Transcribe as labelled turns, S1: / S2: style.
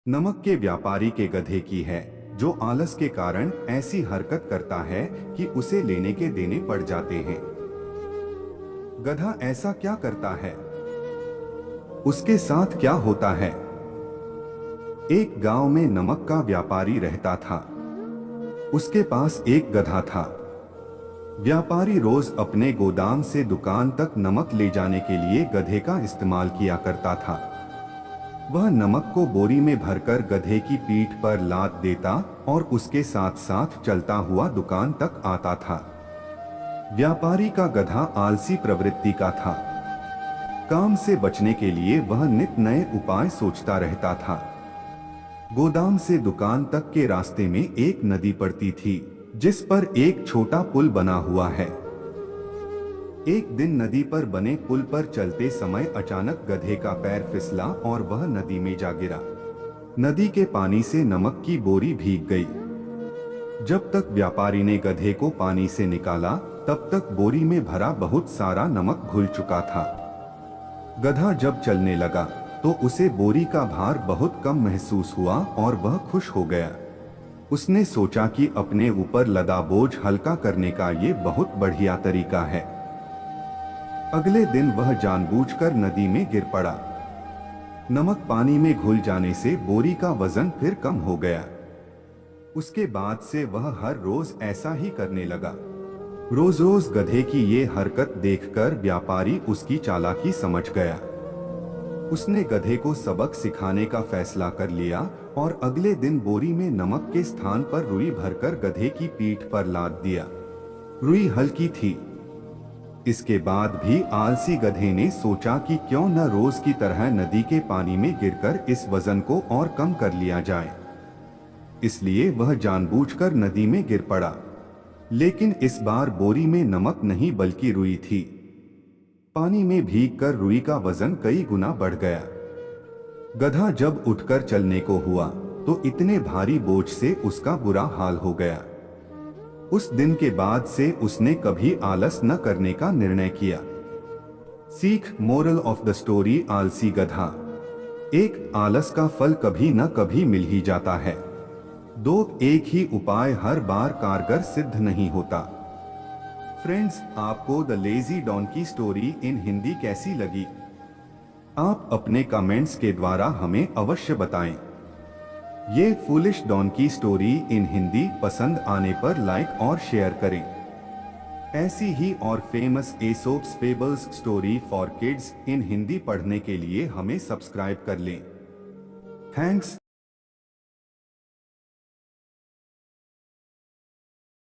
S1: नमक के व्यापारी के गधे की है, जो आलस के कारण ऐसी हरकत करता है कि उसे लेने के देने पड़ जाते हैं। गधा ऐसा क्या करता है? उसके साथ क्या होता है? एक गांव में नमक का व्यापारी रहता था। उसके पास एक गधा था। व्यापारी रोज अपने गोदाम से दुकान तक नमक ले जाने के लिए गधे का इस्तेमाल किया करता था। वह नमक को बोरी में भरकर गधे की पीठ पर लाद देता और उसके साथ साथ चलता हुआ दुकान तक आता था। व्यापारी का गधा आलसी प्रवृत्ति का था। काम से बचने के लिए वह नित नए उपाय सोचता रहता था। गोदाम से दुकान तक के रास्ते में एक नदी पड़ती थी, जिस पर एक छोटा पुल बना हुआ है। एक दिन नदी पर बने पुल पर चलते समय अचानक गधे का पैर फिसला और वह नदी में जा गिरा। नदी के पानी से नमक की बोरी भीग गई। जब तक व्यापारी ने गधे को पानी से निकाला, तब तक बोरी में भरा बहुत सारा नमक घुल चुका था। गधा जब चलने लगा तो उसे बोरी का भार बहुत कम महसूस हुआ और वह खुश हो गया। उसने सोचा कि अपने ऊपर लदा बोझ हल्का करने का ये बहुत बढ़िया तरीका है। अगले दिन वह जानबूझकर नदी में गिर पड़ा। नमक पानी में घुल जाने से बोरी का वजन फिर कम हो गया। उसके बाद से वह हर रोज ऐसा ही करने लगा। रोज रोज गधे की ये हरकत देखकर व्यापारी उसकी चालाकी समझ गया। उसने गधे को सबक सिखाने का फैसला कर लिया और अगले दिन बोरी में नमक के स्थान पर रुई भरकर गधे की पीठ पर लाद दिया। रुई हल्की थी। इसके बाद भी आलसी गधे ने सोचा कि क्यों न रोज की तरह नदी के पानी में गिरकर इस वजन को और कम कर लिया जाए। इसलिए वह जानबूझकर नदी में गिर पड़ा। लेकिन इस बार बोरी में नमक नहीं बल्कि रुई थी। पानी में भीगकर रुई का वजन कई गुना बढ़ गया। गधा जब उठकर चलने को हुआ तो इतने भारी बोझ से उसका बुरा हाल हो गया। उस दिन के बाद से उसने कभी आलस न करने का निर्णय किया। सीख, मोरल ऑफ द स्टोरी, आलसी गधा। एक, आलस का फल कभी न कभी मिल ही जाता है। दो, एक ही उपाय हर बार कारगर सिद्ध नहीं होता। फ्रेंड्स, आपको the lazy donkey story in Hindi कैसी लगी? आप अपने कमेंट्स के द्वारा हमें अवश्य बताएं। ये फूलिश डॉन्की स्टोरी इन हिंदी पसंद आने पर लाइक और शेयर करें। ऐसी ही और famous Aesop's fables story for kids in Hindi पढ़ने के लिए हमें सब्सक्राइब कर लें। थैंक्स।